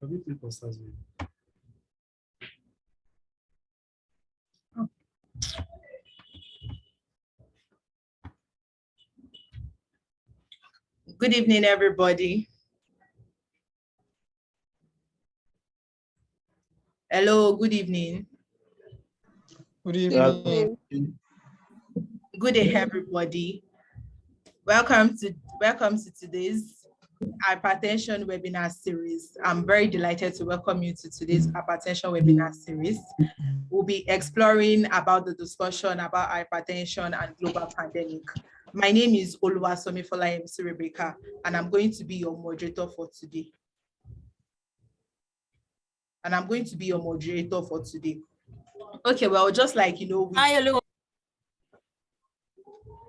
Good evening, everybody. Hello, good evening. Good evening. Good day, everybody. Welcome to today's hypertension webinar series. I'm very delighted to welcome you to today's hypertension webinar series. We'll be exploring about the discussion about hypertension and global pandemic. My name is Oluwasomifola MC Rebecca, and I'm going to be your moderator for today. Okay, well, just like, you know, Hi, hello.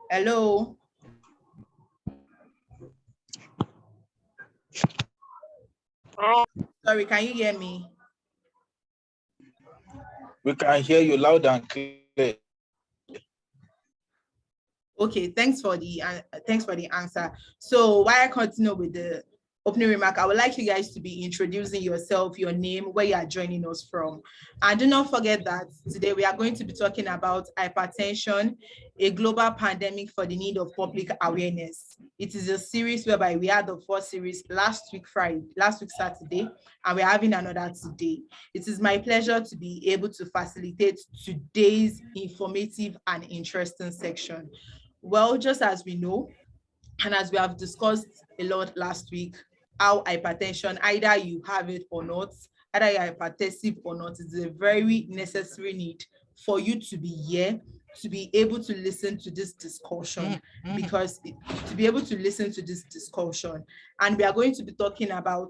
Hello. Sorry, can you hear me? We can hear you loud and clear. Okay, thanks for the answer. So while I continue with the opening remark, I would like you guys to be introducing yourself, your name, where you are joining us from. And do not forget that today we are going to be talking about hypertension, a global pandemic for the need of public awareness. It is a series whereby we had the first series last week Saturday, and we're having another today. It is my pleasure to be able to facilitate today's informative and interesting section. Well, just as we know, and as we have discussed a lot last week, how hypertension, either you have it or not, either you're hypertensive or not, is a very necessary need for you to be here, to be able to listen to this discussion, because to be able to listen to this discussion, and we are going to be talking about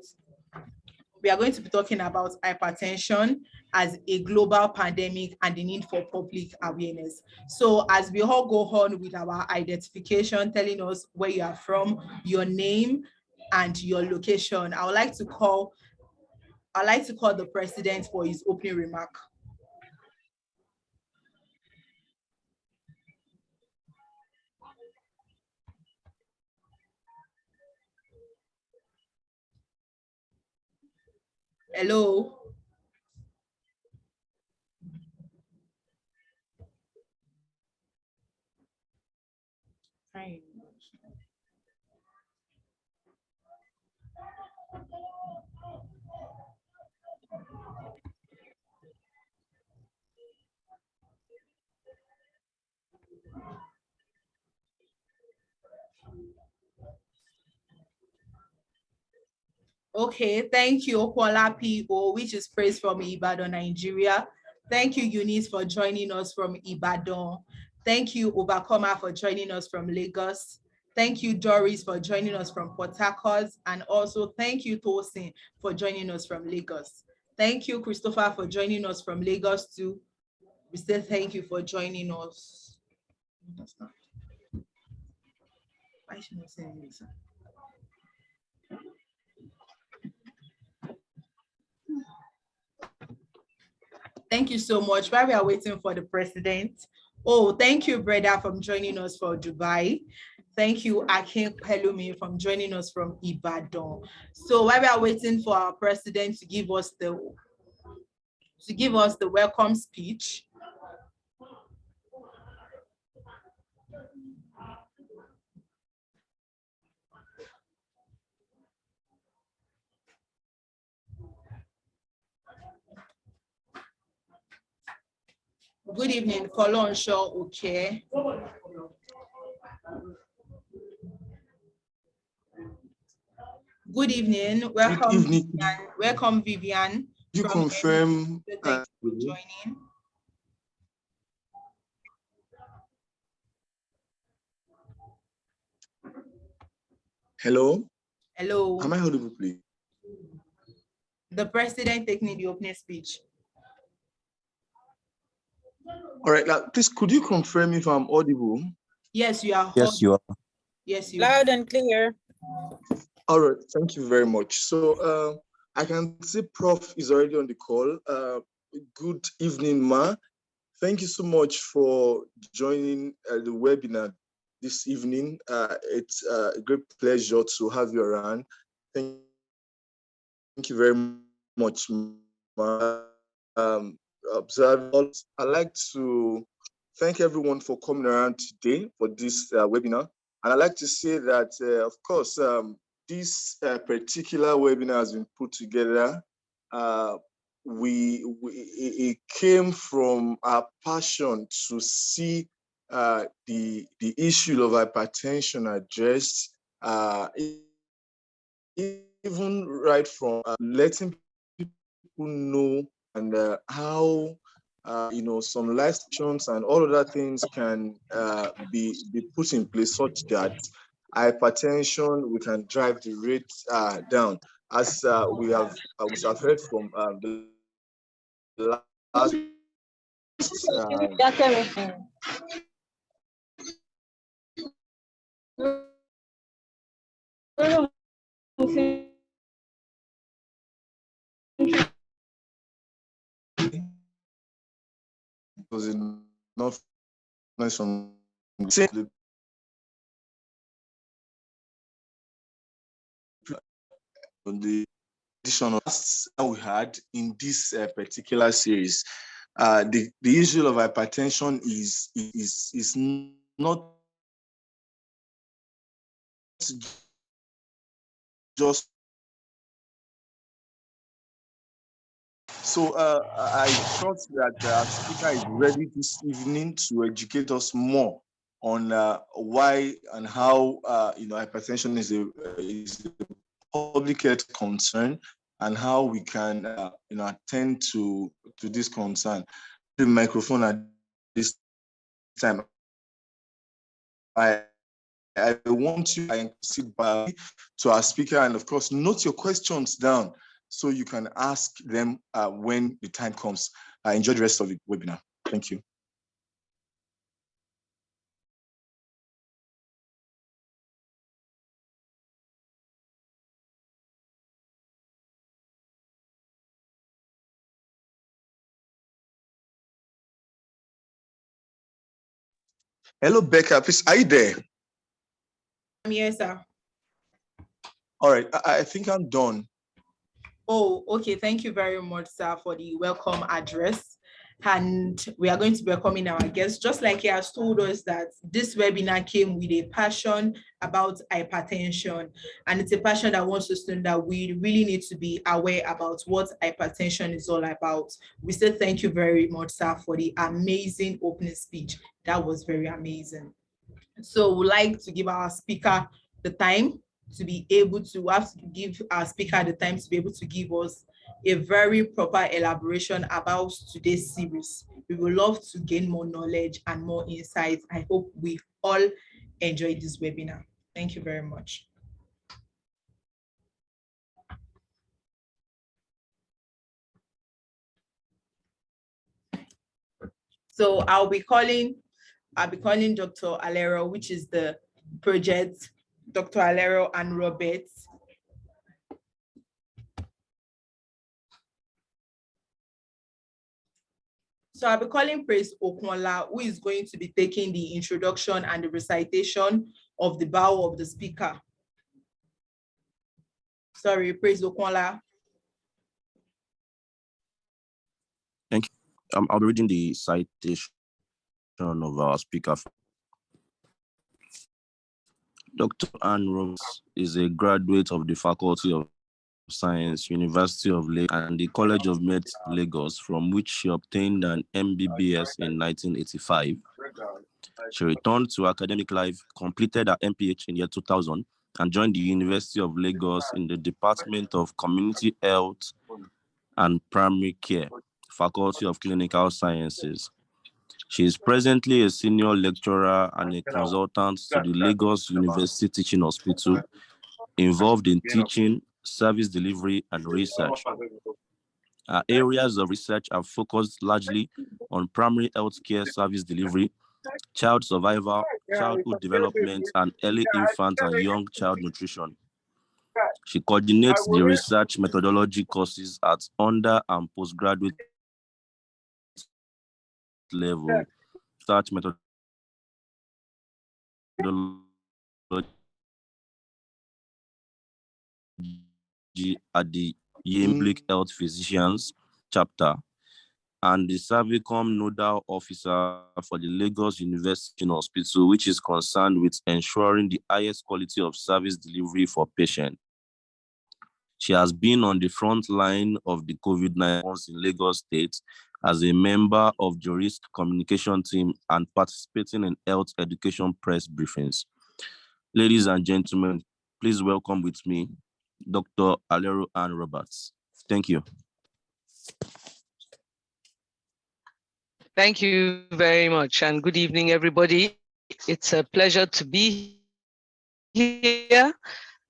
hypertension as a global pandemic and the need for public awareness. So as we all go on with our identification, telling us where you are from, your name and your location, I would like to call the president for his opening remark. Hello. Fine. Okay, thank you, Okwala P.O., which is praised from Ibadan, Nigeria. Thank you, Eunice, for joining us from Ibadan. Thank you, Obakoma, for joining us from Lagos. Thank you, Doris, for joining us from Port Harcourt. And also thank you, Tosin, for joining us from Lagos. Thank you, Christopher, for joining us from Lagos too. We say thank you for joining us. Why should I say this? Thank you so much. While we are waiting for the president. Oh, thank you, Breda, for joining us from Dubai. Thank you, Akin Pelumi, from joining us from Ibadan. So while we are waiting for our president to give us the welcome speech, good evening, Kolonsho Oke. Good evening, welcome. Good evening. Vivian. Welcome, Vivian. You confirm Thank you for joining. Hello. Hello. Am I audible, please? The president taking the opening speech. All right, now, please, could you confirm if I'm audible? Yes, you are. Yes, you are. Yes, you are. Loud and clear. All right, thank you very much. So I can see Prof is already on the call. Good evening, Ma. Thank you so much for joining the webinar this evening. It's a great pleasure to have you around. Thank you very much. Observe. I'd like to thank everyone for coming around today for this webinar. And I'd like to say that, of course, this particular webinar has been put together. It came from our passion to see the issue of hypertension addressed, even right from letting people know and how some lessons and all other things can be put in place such that hypertension, we can drive the rate down, as we have heard from the last was enough noise from the edition of we had in this particular series. The issue of hypertension is not just. So I trust that our speaker is ready this evening to educate us more on why and how hypertension is a public health concern and how we can attend to this concern. The microphone at this time. I want you to sit by to our speaker and, of course, note your questions down so you can ask them when the time comes. Enjoy the rest of the webinar. Thank you. Hello, Becca. Please, are you there? I'm here, sir. All right. I think I'm done. Oh, okay. Thank you very much, sir, for the welcome address. And we are going to be welcoming our guests, just like he has told us that this webinar came with a passion about hypertension. And it's a passion that wants us to know that we really need to be aware about what hypertension is all about. We say thank you very much, sir, for the amazing opening speech. That was very amazing. So we'd like to give our speaker the time to be able to give our speaker the time to be able to give us a very proper elaboration about today's series. We would love to gain more knowledge and more insights. I hope we all enjoyed this webinar. Thank you very much. So I'll be calling Dr. Alero, which is the project, Dr. Alero and Robert. So I'll be calling Praise Okunla, who is going to be taking the introduction and the recitation of the bow of the speaker. Sorry, Praise Okunla. Thank you. I'll be reading the citation of our speaker. Dr. Anne Roberts is a graduate of the Faculty of Science, University of Lagos, and the College of Medicine, Lagos, from which she obtained an MBBS in 1985. She returned to academic life, completed her MPH in the year 2000, and joined the University of Lagos in the Department of Community Health and Primary Care, Faculty of Clinical Sciences. She is presently a senior lecturer and a consultant to the Lagos University Teaching Hospital, involved in teaching, service delivery, and research. Her areas of research are focused largely on primary healthcare service delivery, child survival, childhood development, and early infant and young child nutrition. She coordinates the research methodology courses at under and postgraduate level, research methodology at the Public Health Physicians Chapter, and the Servicom Nodal Officer for the Lagos University Hospital, which is concerned with ensuring the highest quality of service delivery for patients. She has been on the front line of the COVID-19 in Lagos State as a member of the risk communication team and participating in health education press briefings. Ladies and gentlemen, please welcome with me Dr. Alero Ann Roberts. Thank you. Thank you very much, and good evening, everybody. It's a pleasure to be here.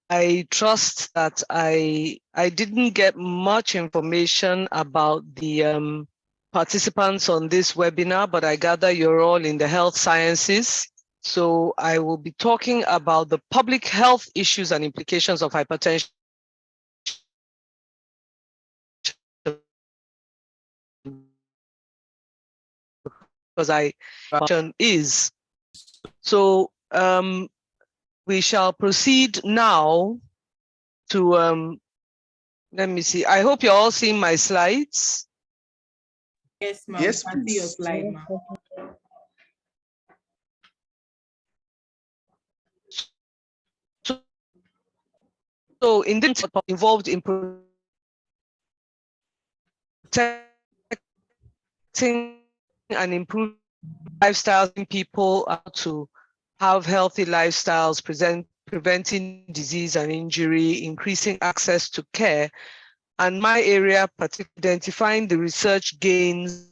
I trust that I didn't get much information about the participants on this webinar, but I gather you're all in the health sciences. So I will be talking about the public health issues and implications of hypertension. Because is. So we shall proceed now to, let me see. I hope you're all seeing my slides. Yes, ma'am. Yes, I see your please. slide, ma'am. So in this involved in protecting and improving lifestyles in people to have healthy lifestyles, preventing disease and injury, increasing access to care, and my area, particularly identifying the research gains.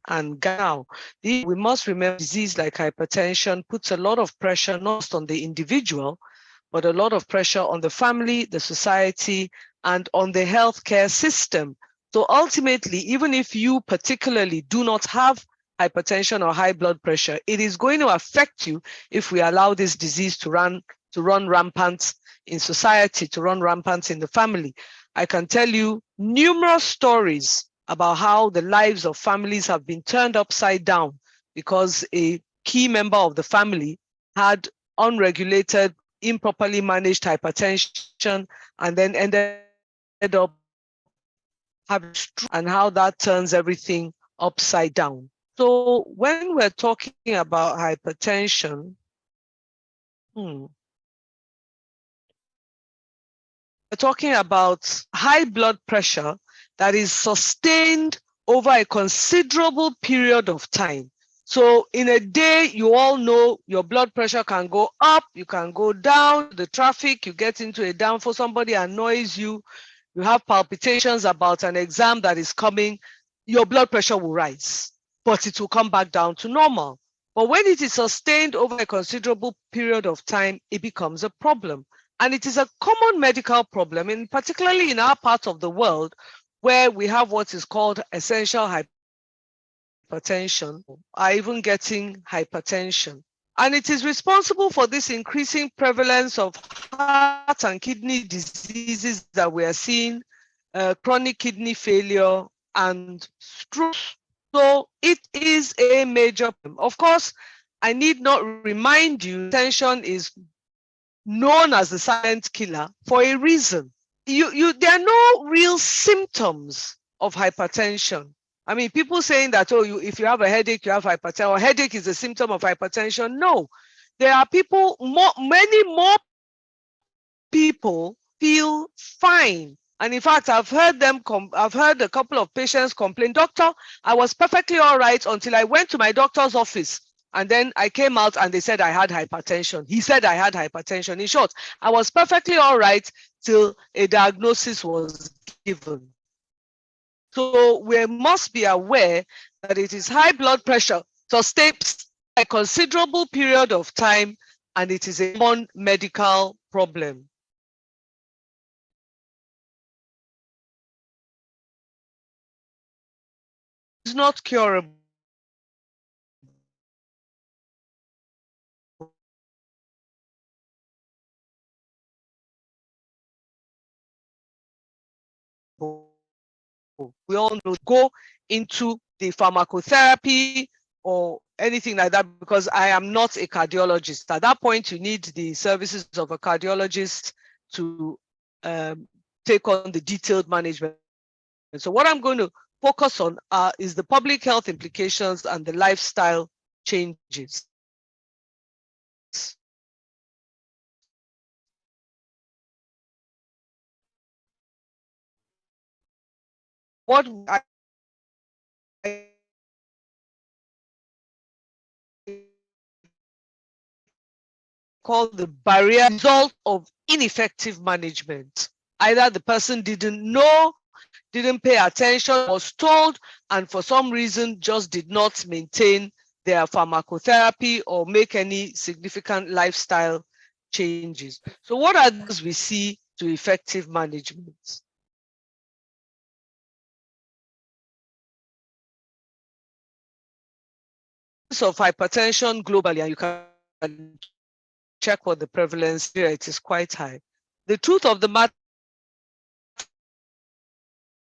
And now, we must remember disease like hypertension puts a lot of pressure not just on the individual, but a lot of pressure on the family, the society, and on the healthcare system. So ultimately, even if you particularly do not have hypertension or high blood pressure, it is going to affect you if we allow this disease to run rampant in society, to run rampant in the family. I can tell you numerous stories about how the lives of families have been turned upside down because a key member of the family had unregulated, improperly managed hypertension and then ended up having stroke, and how that turns everything upside down. So when we're talking about hypertension, we're talking about high blood pressure that is sustained over a considerable period of time. So in a day, you all know your blood pressure can go up, you can go down, the traffic, you get into a downfall, somebody annoys you, you have palpitations about an exam that is coming, your blood pressure will rise, but it will come back down to normal. But when it is sustained over a considerable period of time, it becomes a problem. And it is a common medical problem, and particularly in our part of the world, where we have what is called essential hypertension, or even getting hypertension. And it is responsible for this increasing prevalence of heart and kidney diseases that we are seeing, chronic kidney failure and stroke. So it is a major problem. Of course, I need not remind you, hypertension is known as the silent killer for a reason. There are no real symptoms of hypertension. I mean, people saying that, oh, if you have a headache, you have hypertension, or headache is a symptom of hypertension. No, there are people, many more people feel fine. And in fact, I've heard a couple of patients complain, doctor, I was perfectly all right until I went to my doctor's office. And then I came out and they said I had hypertension. He said I had hypertension. In short, I was perfectly all right till a diagnosis was given. So we must be aware that it is high blood pressure sustains a considerable period of time, and it is a common medical problem. It's not curable. We all know, go into the pharmacotherapy or anything like that, because I am not a cardiologist. At that point, you need the services of a cardiologist to take on the detailed management. And so what I'm going to focus on is the public health implications and the lifestyle changes. What I call the barrier result of ineffective management. Either the person didn't know, didn't pay attention, was told, and for some reason just did not maintain their pharmacotherapy or make any significant lifestyle changes. So what are those we see to effective management? Of hypertension globally, and you can check what the prevalence here, it is quite high. The truth of the matter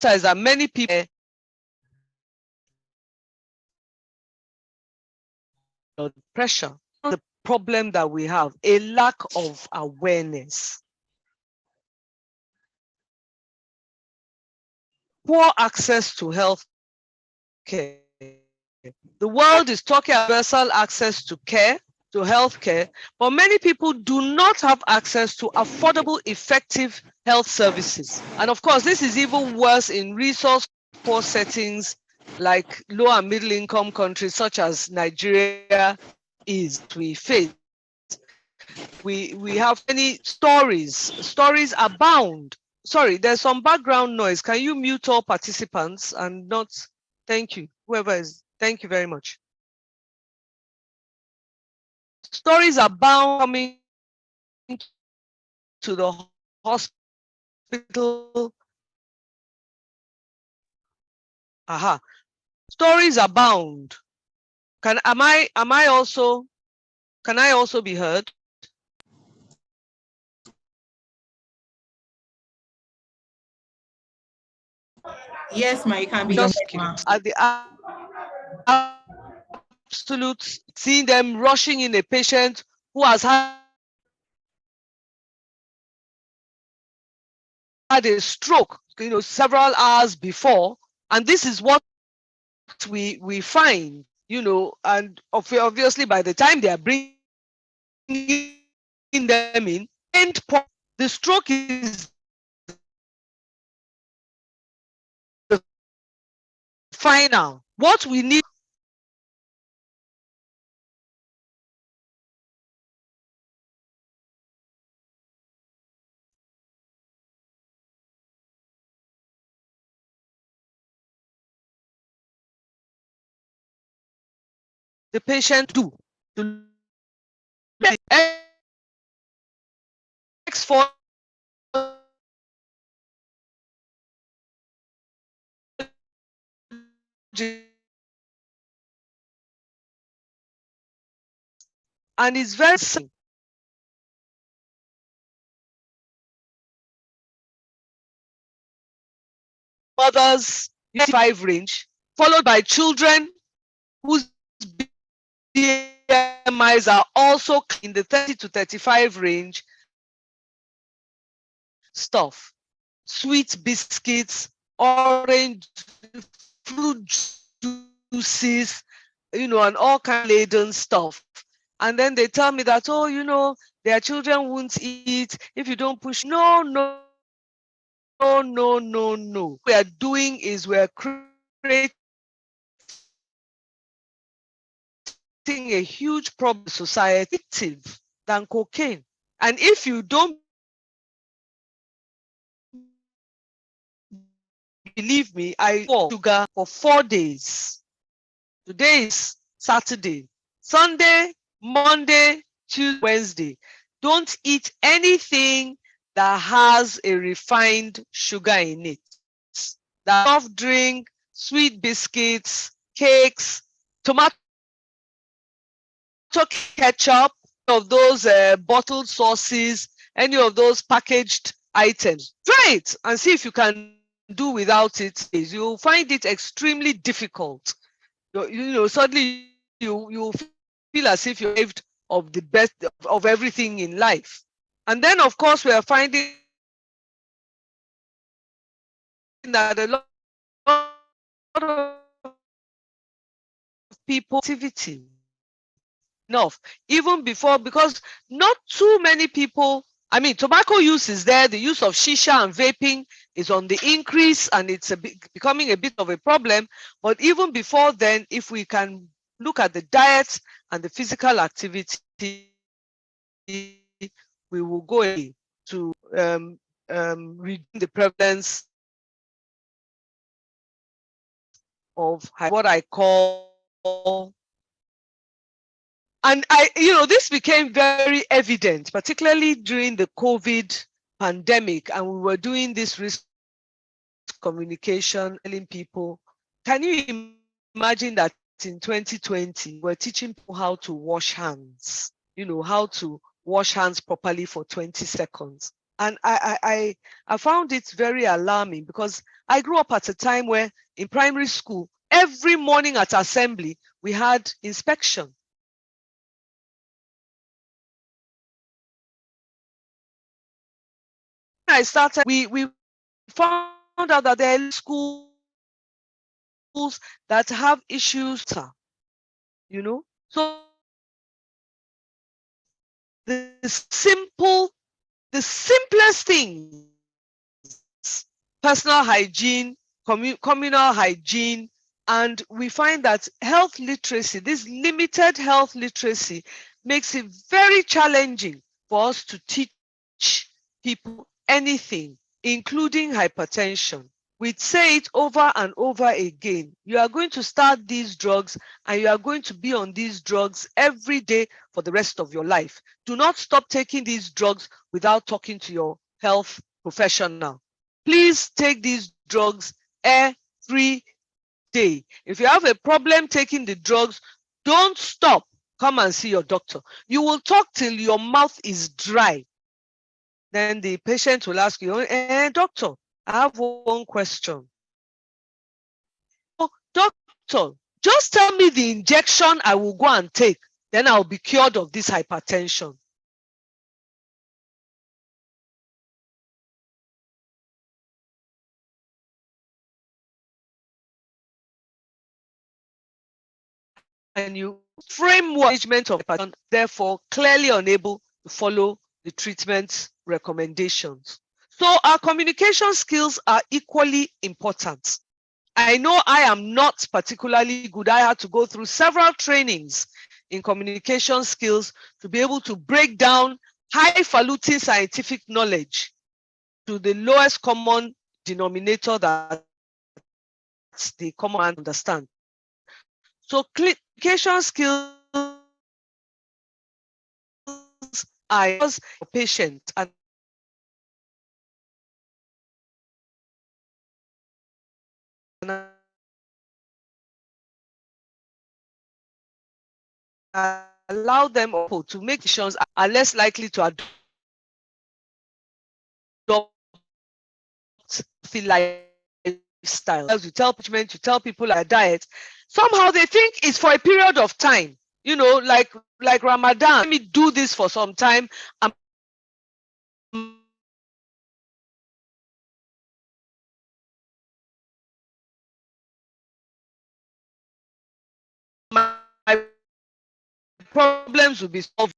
is that many people pressure, the problem that we have, a lack of awareness. Poor access to health care. The world is talking about universal access to care, to health care, but many people do not have access to affordable, effective health services. And of course, this is even worse in resource poor settings like low and middle income countries such as Nigeria is. We face. We have many stories abound. Sorry, there's some background noise. Can you mute all participants and not, thank you, whoever is, thank you very much. Stories abound coming to the hospital. Aha, stories abound. Can I also be heard? Yes, ma, you can be Just heard, ma. at the absolute, seeing them rushing in a patient who has had a stroke, several hours before, and this is what we find, and obviously by the time they are bringing them in, the stroke is the final. What we need the patient do to X4 and it's very simple. Mothers 5 range, followed by children whose BMIs are also in the 30 to 35 range. Stuff, sweet biscuits, orange fruit juices, and all kind of laden stuff. And then they tell me that, their children won't eat if you don't push. No. What we are doing is we're creating a huge problem in society than cocaine. And if you don't believe me, I pour sugar for 4 days. Today is Saturday, Sunday, Monday, Tuesday, Wednesday. Don't eat anything that has a refined sugar in it. That soft drink, sweet biscuits, cakes, tomato ketchup, of those bottled sauces, any of those packaged items. Try it and see if you can do without it. You'll find it extremely difficult. Suddenly you feel as if you're saved of the best of everything in life. And then, of course, we are finding that a lot of people activity enough even before, because not too many people, I mean, tobacco use is there, the use of shisha and vaping is on the increase, and it's becoming a bit of a problem. But even before then, if we can look at the diet and the physical activity, we will go to reduce the prevalence of what I call, and this became very evident, particularly during the COVID pandemic, and we were doing this risk communication, telling people, can you imagine that in 2020, we're teaching people how to wash hands, how to wash hands properly for 20 seconds. And I found it very alarming, because I grew up at a time where in primary school, every morning at assembly, we had inspection. I started, we found out that there are schools that have issues, so the simplest things, personal hygiene, communal hygiene, and we find that health literacy, this limited health literacy, makes it very challenging for us to teach people anything, including hypertension. We say it over and over again. You are going to start these drugs, and you are going to be on these drugs every day for the rest of your life. Do not stop taking these drugs without talking to your health professional. Please take these drugs every day. If you have a problem taking the drugs, don't stop. Come and see your doctor. You will talk till your mouth is dry. Then the patient will ask you, doctor, I have one question. Oh, doctor, just tell me the injection I will go and take. Then I'll be cured of this hypertension. And you framework management of hypertension, therefore clearly unable to follow the treatment recommendations. So our communication skills are equally important. I know I am not particularly good. I had to go through several trainings in communication skills to be able to break down highfalutin scientific knowledge to the lowest common denominator that the common man understand. So communication skills are a patient and allow them to make decisions, are less likely to adopt lifestyle. You tell people a diet, somehow they think it's for a period of time, like Ramadan. Let me do this for some time. My problems will be solved.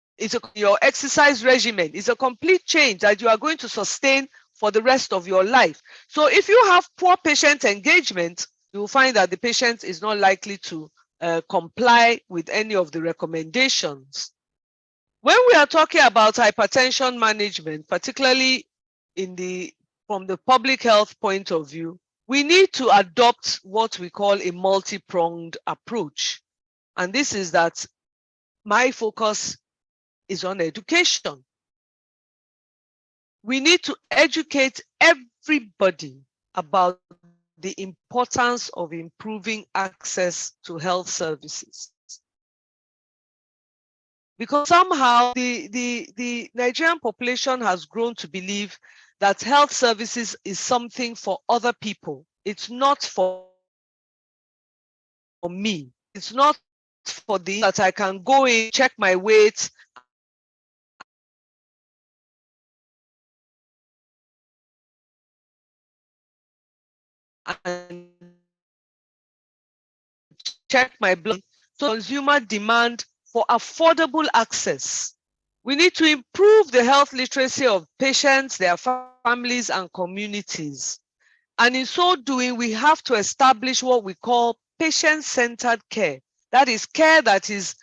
Your exercise regimen is a complete change that you are going to sustain for the rest of your life. So if you have poor patient engagement, you will find that the patient is not likely to comply with any of the recommendations. When we are talking about hypertension management, particularly from the public health point of view, we need to adopt what we call a multi-pronged approach. And this is that my focus is on education. We need to educate everybody about the importance of improving access to health services. Because somehow the Nigerian population has grown to believe that health services is something for other people. It's not for me. It's not for that I can go in, check my weight, and check my blood. So consumer demand for affordable access. We need to improve the health literacy of patients, their families, and communities. And in so doing, we have to establish what we call patient-centered care. That is care that is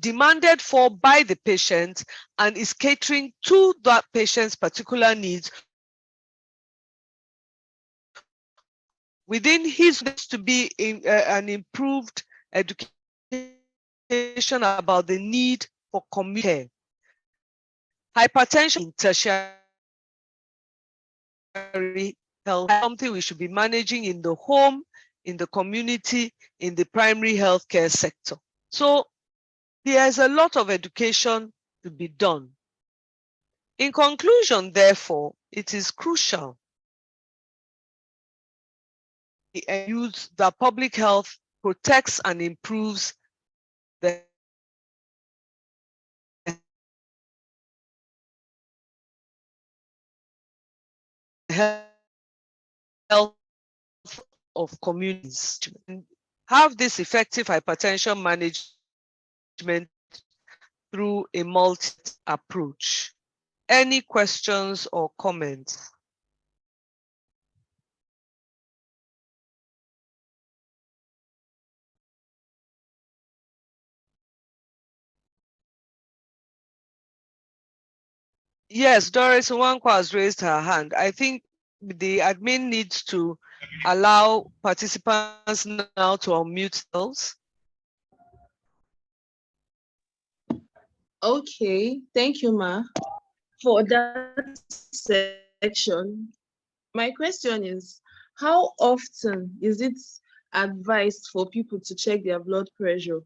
demanded for by the patient and is catering to that patient's particular needs. Within his needs to be an improved education about the need for community care. Hypertension in tertiary health is something we should be managing in the home, in the community, in the primary healthcare sector. So there's a lot of education to be done. In conclusion, therefore, it is crucial to use that public health protects and improves the health of communities. Have this effective hypertension management through a multi approach. Any questions or comments? Yes, Doris Nwankwo has raised her hand. I think the admin needs to allow participants now to unmute themselves. Okay, thank you, Ma. For that section, my question is, how often is it advised for people to check their blood pressure?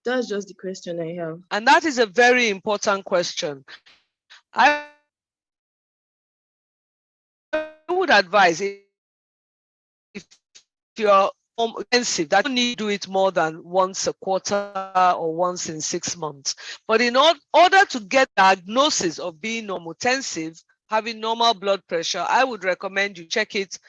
That's just the question I have. And that is a very important question. I would advise, if you're intensive, that you need to do it more than once a quarter or once in 6 months. But in order to get diagnosis of being normotensive, having normal blood pressure, I would recommend you check it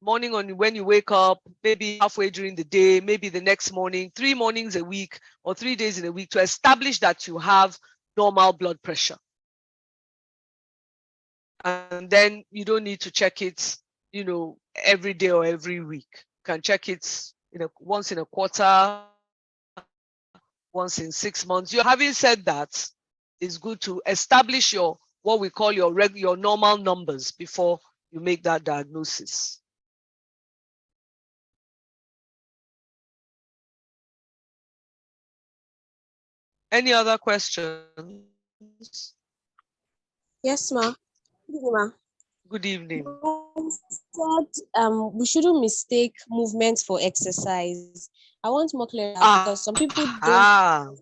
morning when you wake up, maybe halfway during the day, maybe the next morning, 3 mornings a week or 3 days in a week, to establish that you have normal blood pressure. And then you don't need to check it, every day or every week. You can check it once in a quarter, once in 6 months. Having said that, it's good to establish what we call your normal numbers before you make that diagnosis. Any other questions? Yes, ma. Good evening, ma. Good evening. We shouldn't mistake movement for exercise. I want more clarity because some people don't,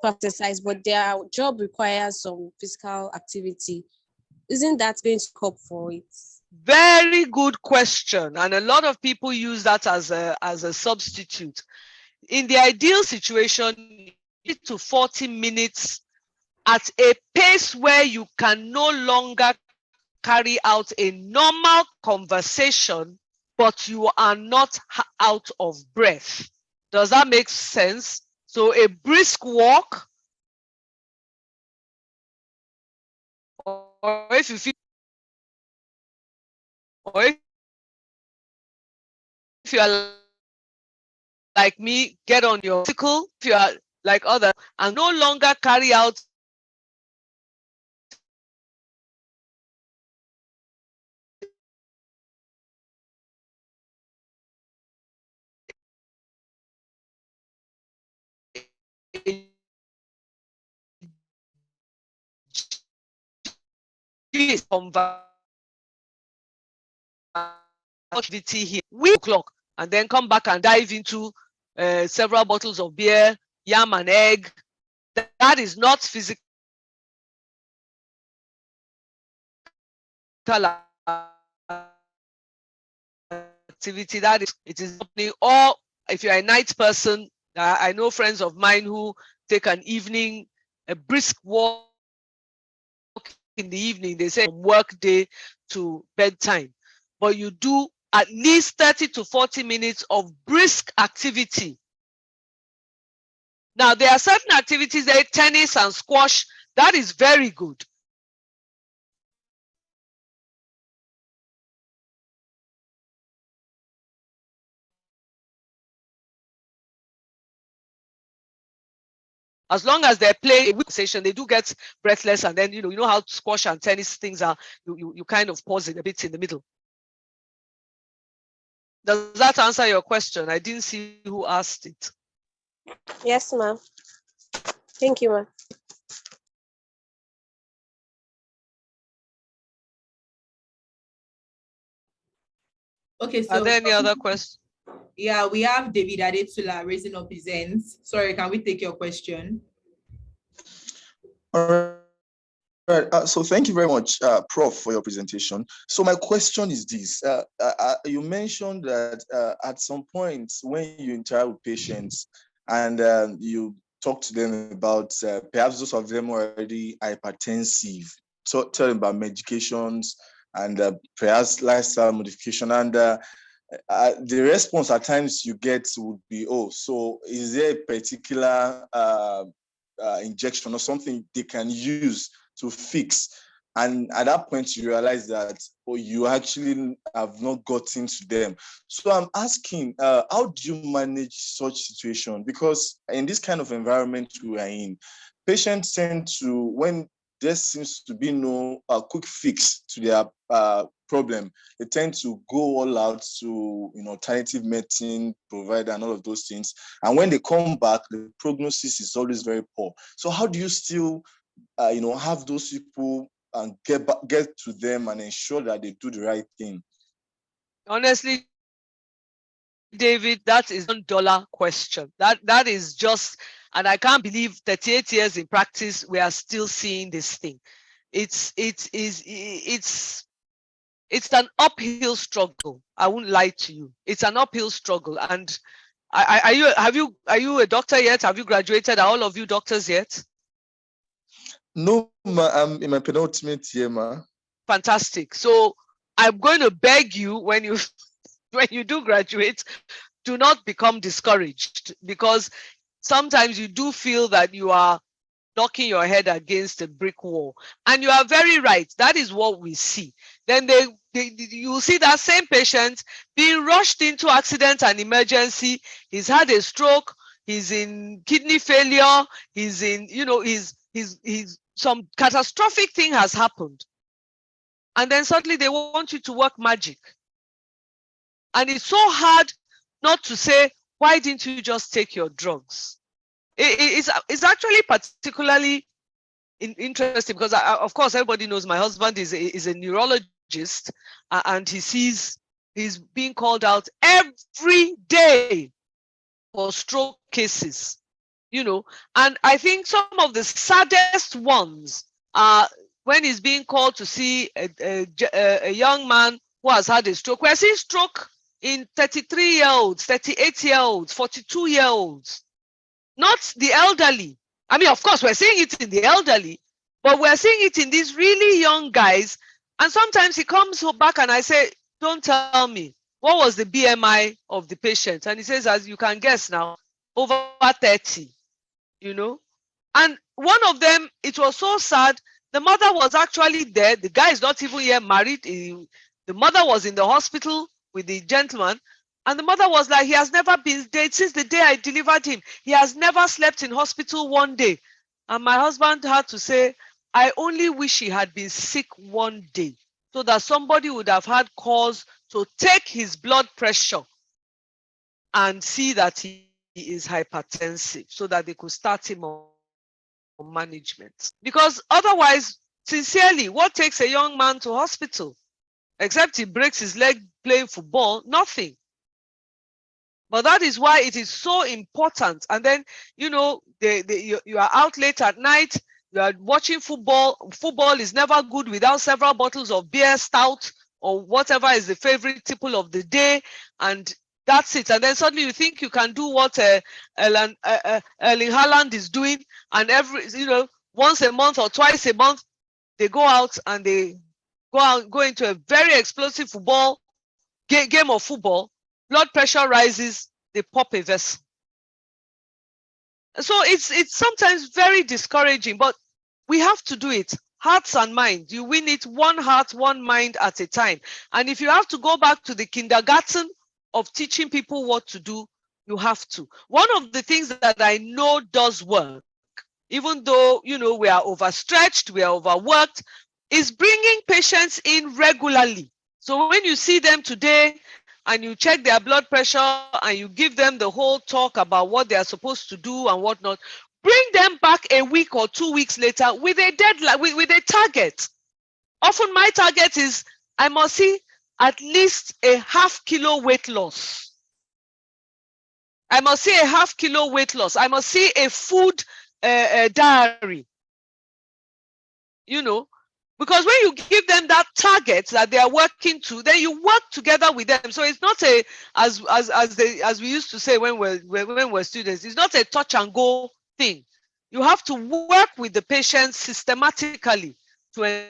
exercise, but their job requires some physical activity. Isn't that going to cope for it? Very good question, and a lot of people use that as a substitute. In the ideal situation, 30 to 40 minutes at a pace where you can no longer carry out a normal conversation, but you are not out of breath. Does that make sense? So a brisk walk, or if you feel, or if you are like me, get on your bicycle. If you are like others, and no longer carry out activity here, we o'clock, and then come back and dive into several bottles of beer, yam and egg. That is not physical activity. That is, it is happening. Or if you're a night person, I know friends of mine who take a brisk walk in the evening. They say work day to bedtime, but you do at least 30 to 40 minutes of brisk activity. Now, there are certain activities like tennis and squash. That is very good. As long as they play a weak session, they do get breathless, and then you know how squash and tennis things are. You kind of pause it a bit in the middle. Does that answer your question? I didn't see who asked it. Yes, ma'am. Thank you, ma'am. Okay, Are so there any other questions? yeah, we have David Adetula raising up his hands. Sorry, can we take your question? All right. So thank you very much, Prof, for your presentation. So my question is this. You mentioned that at some point when you interact with patients and you talk to them about perhaps those of them already hypertensive, tell them about medications and perhaps lifestyle modification. And the response at times you get would be, oh, so is there a particular injection or something they can use to fix? And at that point, you realize that, oh, you actually have not gotten to them. So I'm asking, how do you manage such situation? Because in this kind of environment we are in, patients tend to, when there seems to be no quick fix to their problem, they tend to go all out to alternative medicine provider and all of those things. And when they come back, the prognosis is always very poor. So how do you still have those people and get to them and ensure that they do the right thing? Honestly, David, that is $1 question. That is just, and I can't believe 38 years in practice, we are still seeing this thing. It's an uphill struggle. I won't lie to you. It's an uphill struggle. And are you a doctor yet? Have you graduated? Are all of you doctors yet? No, ma, I'm in my penultimate year, ma. Fantastic. So I'm going to beg you, when you do graduate, do not become discouraged, because sometimes you do feel that you are knocking your head against a brick wall. And you are very right. That is what we see. Then you see that same patient being rushed into accident and emergency. He's had a stroke. He's in kidney failure. He's in, he's some catastrophic thing has happened. And then suddenly they want you to work magic. And it's so hard not to say, why didn't you just take your drugs? It's actually particularly interesting because, of course, everybody knows my husband is a neurologist, and he's being called out every day for stroke cases, and I think some of the saddest ones are when he's being called to see a young man who has had a stroke. We're seeing stroke in 33-year-olds, 38-year-olds, 42-year-olds, not the elderly. I mean, of course, we're seeing it in the elderly, but we're seeing it in these really young guys. And sometimes he comes back and I say, don't tell me, what was the BMI of the patient? And he says, as you can guess now, over 30, And one of them, it was so sad. The mother was actually there. The guy is not even yet married. The mother was in the hospital with the gentleman. And the mother was like, he has never been dead since the day I delivered him. He has never slept in hospital one day. And my husband had to say, I only wish he had been sick one day so that somebody would have had cause to take his blood pressure and see that he is hypertensive so that they could start him on management. Because otherwise, sincerely, what takes a young man to hospital? Except he breaks his leg playing football, nothing. But that is why it is so important. And then, you are out late at night, you are watching football. Football is never good without several bottles of beer, stout, or whatever is the favorite tipple of the day. And that's it. And then suddenly you think you can do what Erling Haaland is doing. And once a month or twice a month, they go out and they go into a very explosive game of football, blood pressure rises, they pop a vessel. So it's sometimes very discouraging, but we have to do it. Hearts and minds, you win it one heart, one mind at a time. And if you have to go back to the kindergarten of teaching people what to do, you have to. One of the things that I know does work, even though, we are overstretched, we are overworked, is bringing patients in regularly. So when you see them today and you check their blood pressure and you give them the whole talk about what they are supposed to do and whatnot, bring them back a week or 2 weeks later with a deadline, with a target. Often my target is I must see at least a half kilo weight loss. I must see a half kilo weight loss. I must see a food diary. Because when you give them that target that they are working to, then you work together with them. So it's not as we used to say when we're students, it's not a touch and go thing. You have to work with the patient systematically to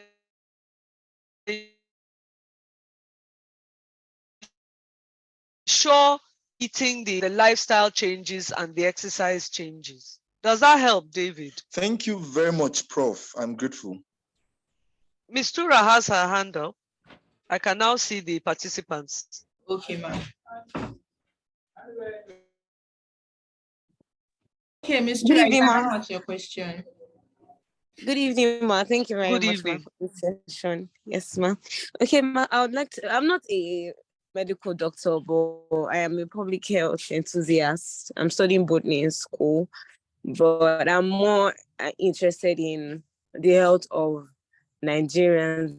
ensure eating the lifestyle changes and the exercise changes. Does that help, David? Thank you very much, Prof. I'm grateful. Ms. Tura has her hand up. I can now see the participants. Okay, ma'am. Okay, Ms. Tura, you can ask your question. Good evening, ma. Thank you very Good much evening. for this session. Yes, ma. Okay, ma, I would like to, I'm not a medical doctor, but I am a public health enthusiast. I'm studying botany in school, but I'm more interested in the health of Nigerians,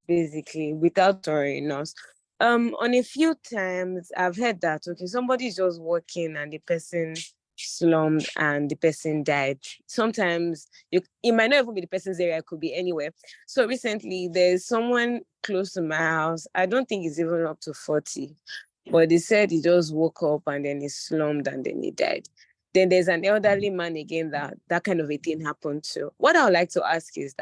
basically, without worrying us. On a few times, I've heard that, okay, somebody's just working and the person slumped and the person died. Sometimes it might not even be the person's area, it could be anywhere. So recently, there's someone close to my house. I don't think he's even up to 40, but they said he just woke up and then he slumped and then he died. Then there's an elderly man again that kind of a thing happened to. What I would like to ask is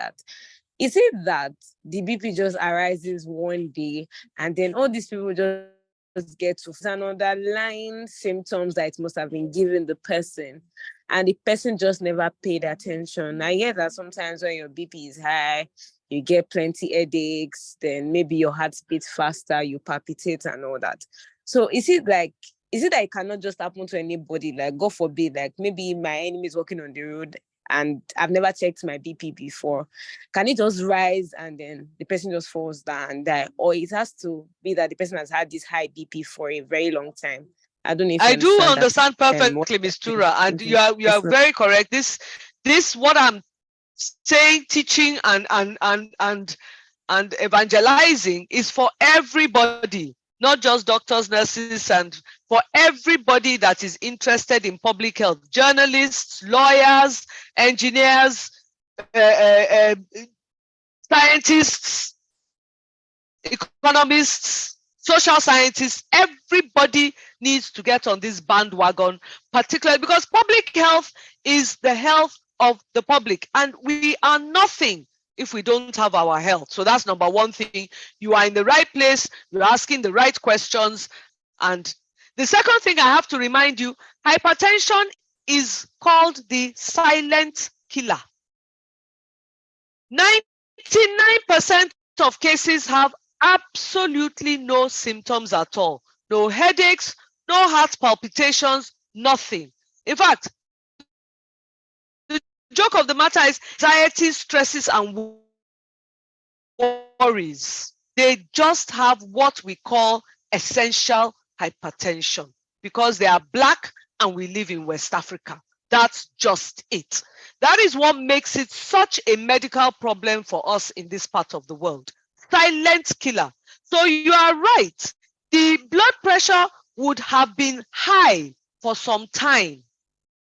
it that the BP just arises one day and then all these people just get to an underlying symptoms that it must have been given the person and the person just never paid attention? I hear that sometimes when your BP is high, you get plenty headaches, then maybe your heart beats faster, you palpitate and all that. So is it that it cannot just happen to anybody? Like, God forbid, like maybe my enemy is walking on the road and I've never checked my BP before. Can it just rise and then the person just falls down and die? Or it has to be that the person has had this high BP for a very long time? I don't know if I do understand that, perfectly, Ms. Tura, and you are very correct. This what I'm saying, teaching and evangelizing is for everybody, not just doctors, nurses, and for everybody that is interested in public health: journalists, lawyers, engineers, scientists, economists, social scientists. Everybody needs to get on this bandwagon, particularly because public health is the health of the public, and we are nothing if we don't have our health. So that's number one thing. You are in the right place, you're asking the right questions. And the second thing I have to remind you, hypertension is called the silent killer. 99% of cases have absolutely no symptoms at all. No headaches, no heart palpitations, nothing. In fact, the joke of the matter is anxiety, stresses, and worries. They just have what we call essential hypertension because they are Black and we live in West Africa. That's just it. That is what makes it such a medical problem for us in this part of the world. Silent killer. So you are right. The blood pressure would have been high for some time,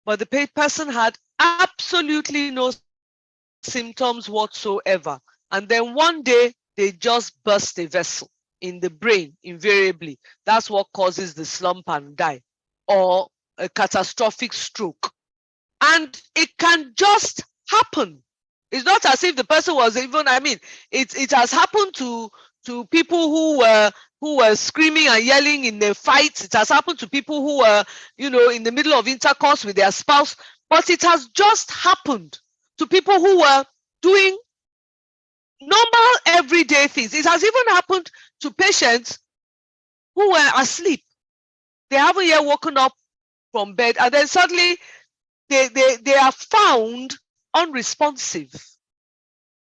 but the person had absolutely no symptoms whatsoever. And then one day they just burst a vessel in the brain, invariably. That's what causes the slump and die, or a catastrophic stroke. And it can just happen. It's not as if the person was even, I mean, it has happened to people who were screaming and yelling in a fight. It has happened to people who were, you know, in the middle of intercourse with their spouse. But it has just happened to people who were doing normal everyday things. It has even happened to patients who were asleep. They haven't yet woken up from bed, and then suddenly they are found unresponsive.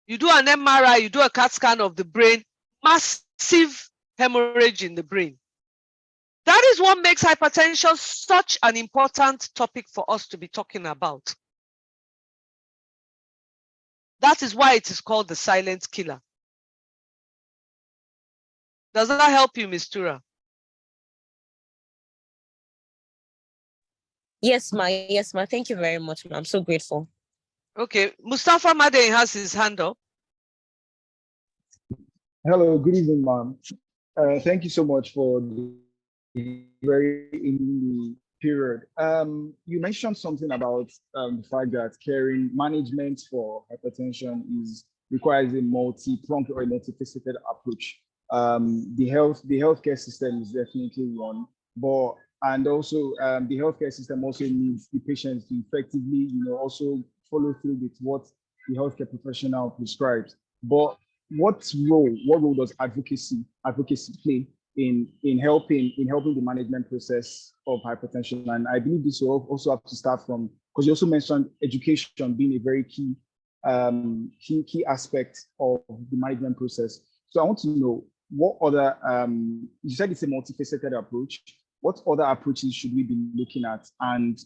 You do an MRI, you do a CAT scan of the brain, massive hemorrhage in the brain. That is what makes hypertension such an important topic for us to be talking about. That is why it is called the silent killer. Does that help you, Ms. Tura? Yes, ma. Yes, ma. Thank you very much, ma. I'm so grateful. Okay, Mustafa Made has his hand up. Hello, good evening, ma'am. Thank you so much for the very in period. You mentioned something about the fact that caring management for hypertension requires a multi-pronged or a multifaceted approach. The healthcare system is definitely one, but and also the healthcare system also needs the patients to effectively, also follow through with what the healthcare professional prescribes. But what role does advocacy play in helping the management process of hypertension? And I believe this will also have to start from, because you also mentioned education being a very key aspect of the management process. So I want to know what other you said it's a multifaceted approach. What other approaches should we be looking at, and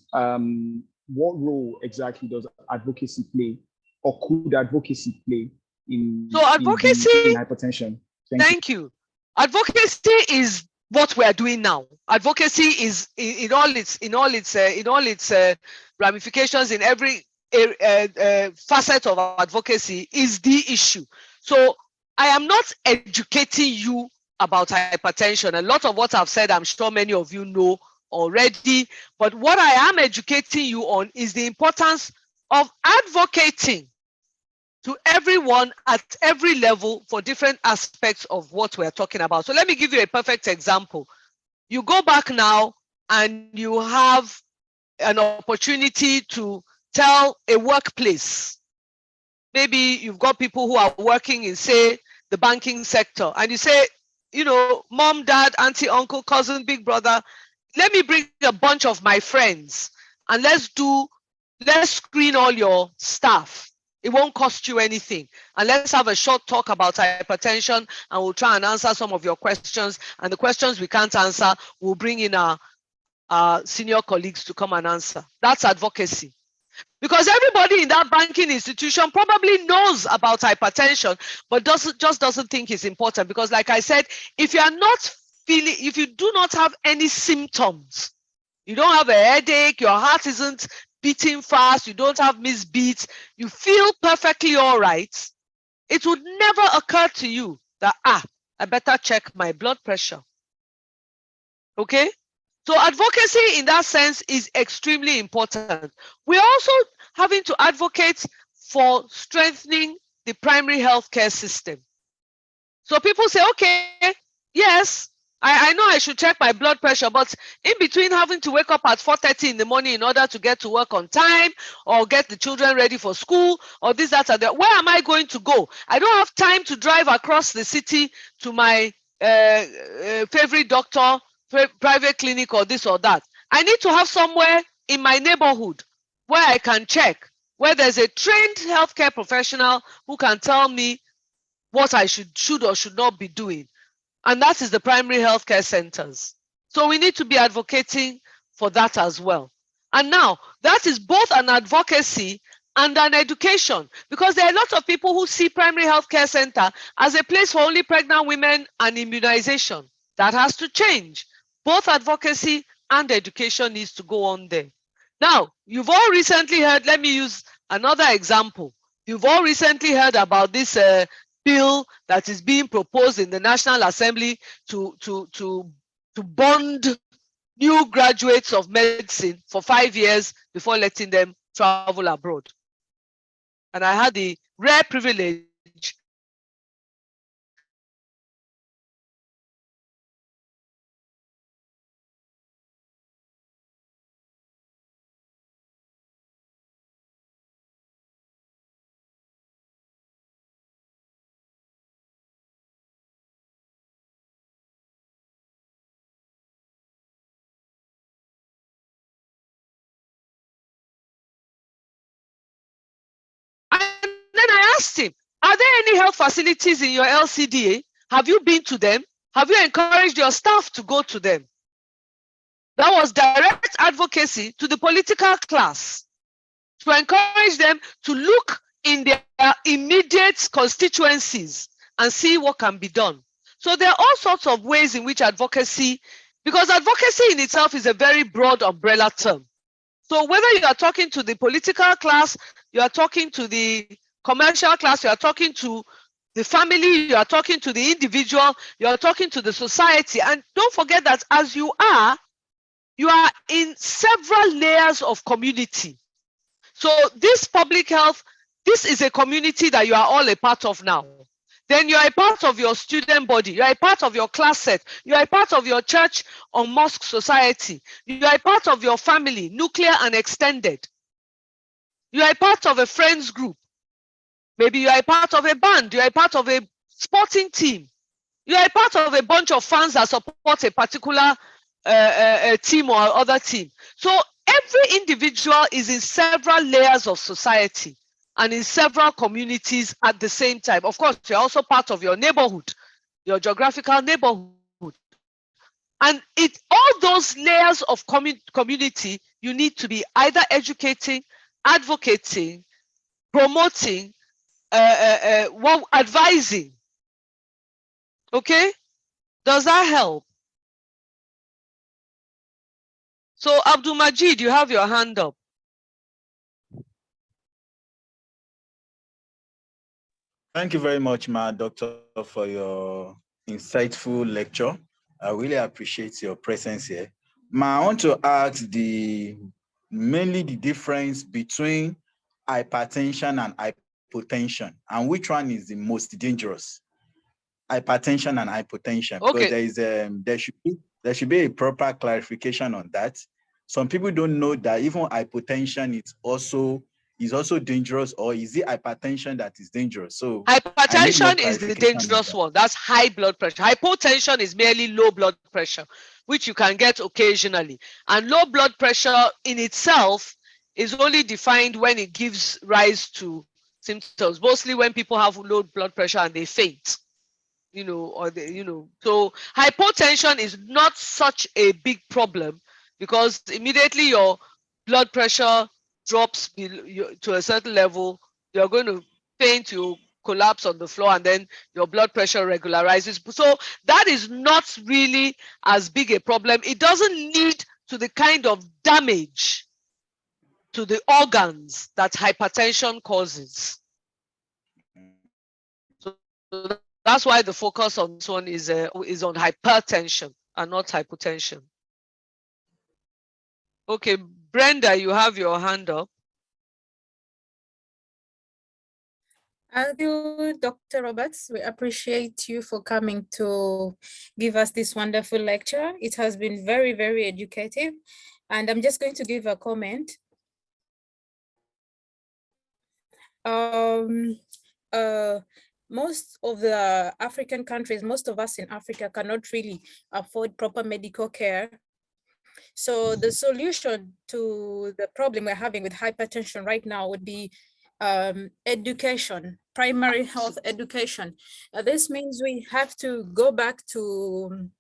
what role exactly does advocacy play, or could advocacy play in hypertension? Thank you. Advocacy is what we are doing now. Advocacy is in all its ramifications, in every facet of advocacy is the issue. So I am not educating you about hypertension. A lot of what I've said, I'm sure many of you know already. But what I am educating you on is the importance of advocating to everyone at every level for different aspects of what we're talking about. So let me give you a perfect example. You go back now and you have an opportunity to tell a workplace. Maybe you've got people who are working in, say, the banking sector, and you say, mom, dad, auntie, uncle, cousin, big brother, let me bring a bunch of my friends and let's screen all your staff. It won't cost you anything. And let's have a short talk about hypertension, and we'll try and answer some of your questions. And the questions we can't answer, we'll bring in our senior colleagues to come and answer. That's advocacy. Because everybody in that banking institution probably knows about hypertension, but just doesn't think it's important. Because like I said, if you do not have any symptoms, you don't have a headache, your heart isn't beating fast, you don't have missed beats, you feel perfectly all right, it would never occur to you that, I better check my blood pressure. Okay? So advocacy in that sense is extremely important. We're also having to advocate for strengthening the primary healthcare system. So people say, okay, yes, I know I should check my blood pressure, but in between having to wake up at 4:30 in the morning in order to get to work on time, or get the children ready for school, or this, that, and that, where am I going to go? I don't have time to drive across the city to my favorite doctor, private clinic, or this or that. I need to have somewhere in my neighborhood where I can check, where there's a trained healthcare professional who can tell me what I should or should not be doing. And that is the primary healthcare centers. So we need to be advocating for that as well. And now, that is both an advocacy and an education, because there are a lot of people who see primary healthcare center as a place for only pregnant women and immunization. That has to change. Both advocacy and education needs to go on there. Now, you've all recently heard, let me use another example. You've all recently heard about this bill that is being proposed in the National Assembly to bond new graduates of medicine for 5 years before letting them travel abroad. And I had the rare privilege then I asked him, are there any health facilities in your LCDA? Have you been to them? Have you encouraged your staff to go to them? That was direct advocacy to the political class to encourage them to look in their immediate constituencies and see what can be done. So there are all sorts of ways in which advocacy, because advocacy in itself is a very broad umbrella term. So whether you are talking to the political class, you are talking to the commercial class, you are talking to the family, you are talking to the individual, you are talking to the society. And don't forget that as you are in several layers of community. So this public health, this is a community that you are all a part of now. Then you are a part of your student body, you are a part of your class set, you are a part of your church or mosque society, you are a part of your family, nuclear and extended. You are a part of a friends group. Maybe you are a part of a band, you are a part of a sporting team. You are a part of a bunch of fans that support a particular team or other team. So every individual is in several layers of society and in several communities at the same time. Of course, you're also part of your neighborhood, your geographical neighborhood. And all those layers of community, you need to be either educating, advocating, promoting, advising. Okay? Does that help? So Abdul Majid, you have your hand up. Thank you very much, Doctor, for your insightful lecture. I really appreciate your presence here. I want to ask mainly the difference between hypertension and hypotension, and which one is the most dangerous? Hypertension and hypotension, Okay. Because there should be a proper clarification on that. Some people don't know that even hypotension is also dangerous, or is it hypertension that is dangerous? So hypertension is the dangerous one. That's high blood pressure. Hypotension is merely low blood pressure, which you can get occasionally. And low blood pressure in itself is only defined when it gives rise to symptoms, mostly when people have low blood pressure and they faint. So hypotension is not such a big problem because immediately your blood pressure drops to a certain level, you're going to faint, you collapse on the floor, and then your blood pressure regularizes. So that is not really as big a problem. It doesn't lead to the kind of damage to the organs that hypertension causes. So that's why the focus on this one is on hypertension and not hypotension. Okay, Brenda, you have your hand up. Thank you, Dr. Roberts. We appreciate you for coming to give us this wonderful lecture. It has been very, very educative. And I'm just going to give a comment. Most of the African countries, most of us in Africa cannot really afford proper medical care. So the solution to the problem we're having with hypertension right now would be education, primary health education. This means we have to go back to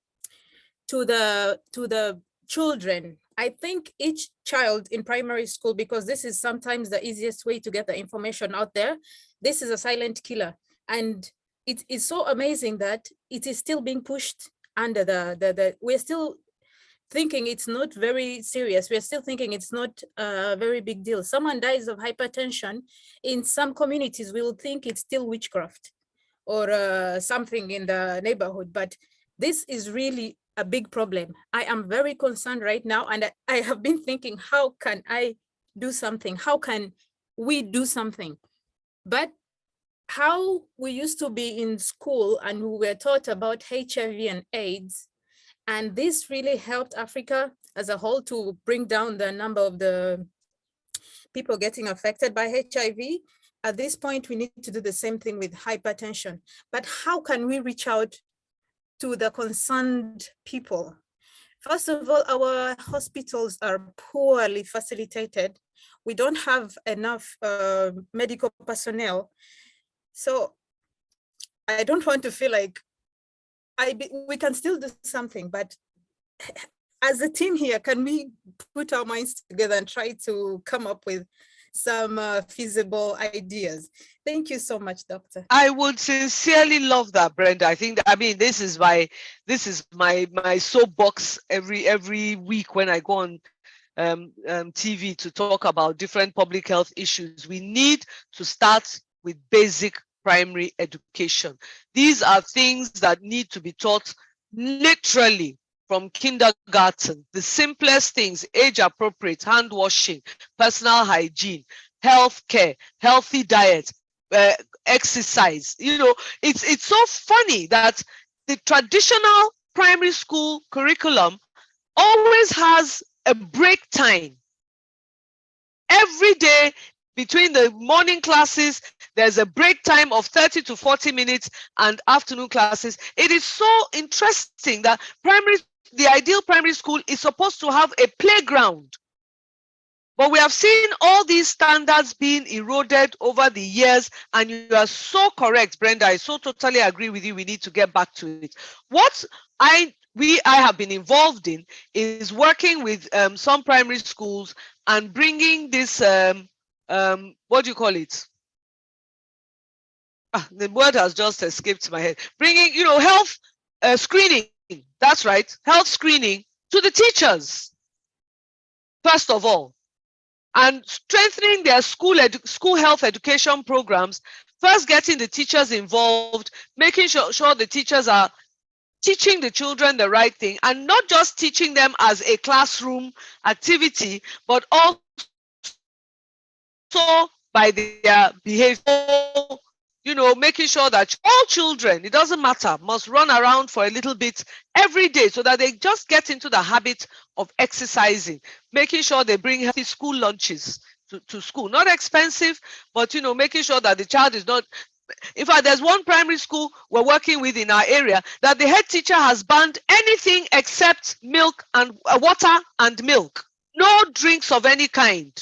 the children. I think each child in primary school, because this is sometimes the easiest way to get the information out there, this is a silent killer. And it is so amazing that it is still being pushed under we're still thinking it's not very serious. We're still thinking it's not a very big deal. Someone dies of hypertension, in some communities, we will think it's still witchcraft or something in the neighborhood, but this is really a big problem. I am very concerned right now, and I have been thinking, how can I do something? How can we do something? But how we used to be in school and we were taught about HIV and AIDS, and this really helped Africa as a whole to bring down the number of the people getting affected by HIV. At this point, we need to do the same thing with hypertension. But how can we reach out to the concerned people? First of all, our hospitals are poorly facilitated. We don't have enough medical personnel. So I don't want to feel like we can still do something, but as a team here, can we put our minds together and try to come up with some feasible ideas? Thank you so much, Doctor. I would sincerely love that, Brenda. This is my soapbox every week when I go on TV to talk about different public health issues. We need to start with basic primary education. These are things that need to be taught literally from kindergarten. The simplest things: age appropriate hand washing, personal hygiene, health care, healthy diet, exercise. It's so funny that the traditional primary school curriculum always has a break time. Every day between the morning classes, there's a break time of 30 to 40 minutes, and afternoon classes. It is so interesting that the ideal primary school is supposed to have a playground. But we have seen all these standards being eroded over the years, and you are so correct, Brenda. I so totally agree with you. We need to get back to it. What I have been involved in is working with some primary schools and bringing this, what do you call it? The word has just escaped my head. Bringing, health screening. That's right, health screening to the teachers, first of all, and strengthening their school health education programs. First, getting the teachers involved, making sure the teachers are teaching the children the right thing, and not just teaching them as a classroom activity, but also by their behavior. Making sure that all children, it doesn't matter, must run around for a little bit every day so that they just get into the habit of exercising, making sure they bring healthy school lunches to school. Not expensive, but, making sure that the child is not. In fact, there's one primary school we're working with in our area that the head teacher has banned anything except milk and water and milk. No drinks of any kind.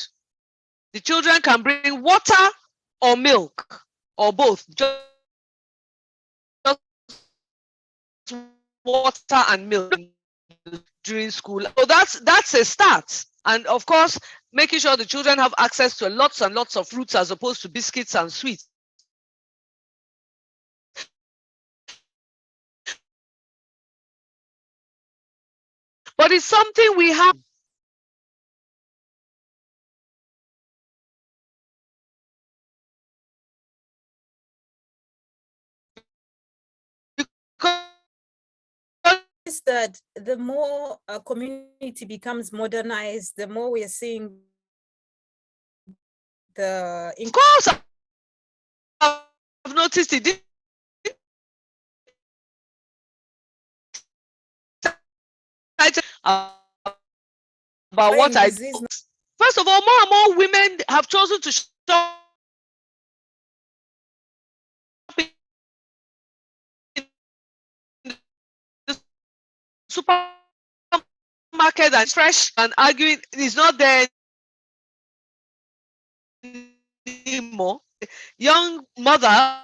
The children can bring water or milk or both. Just water and milk during school. So that's a start. And of course, making sure the children have access to lots and lots of fruits as opposed to biscuits and sweets. But it's something we have. Is that the more a community becomes modernized, the more we are seeing the. Of course, I've noticed it. About what I do. First of all, more and more women have chosen to shop in the supermarket and fresh, and arguing is not there anymore. Young mother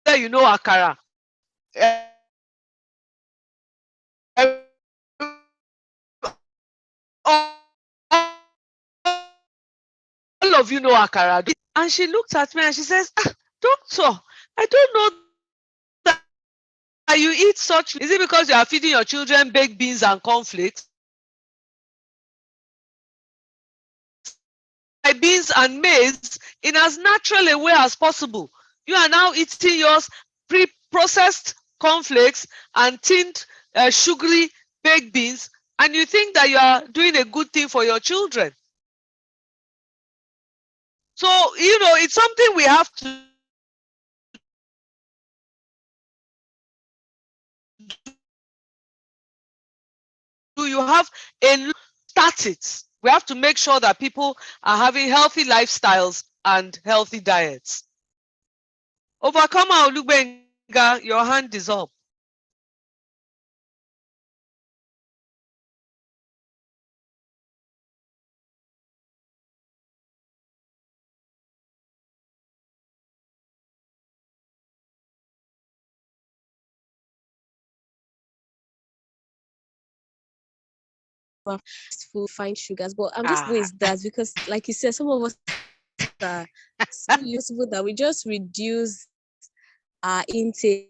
akara. All of you know akara. And she looked at me and she says, doctor, I don't know that you eat such. Is it because you are feeding your children baked beans and cornflakes? Beans and maize in as natural a way as possible. You are now eating yours pre-processed cornflakes and tinned sugary baked beans, and you think that you are doing a good thing for your children. So, it's something we have to do. You have a start it. We have to make sure that people are having healthy lifestyles and healthy diets. Overcomer Olubenga, your hand is up. Refined sugars, but I'm just with that because, like you said, some of us are so useful that we just reduce our intake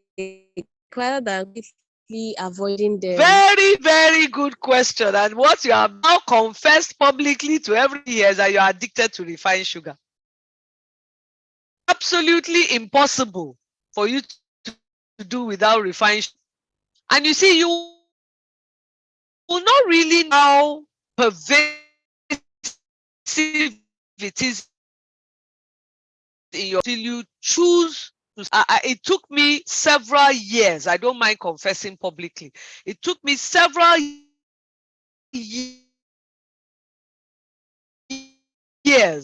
rather than quickly avoiding them. Very, very good question. And what you have now confessed publicly to everybody is that you are addicted to refined sugar. Absolutely impossible for you to do without refined sugar. And you see, you will not really know how pervasive it is in your till you choose to. It took me several years. I don't mind confessing publicly. It took me several years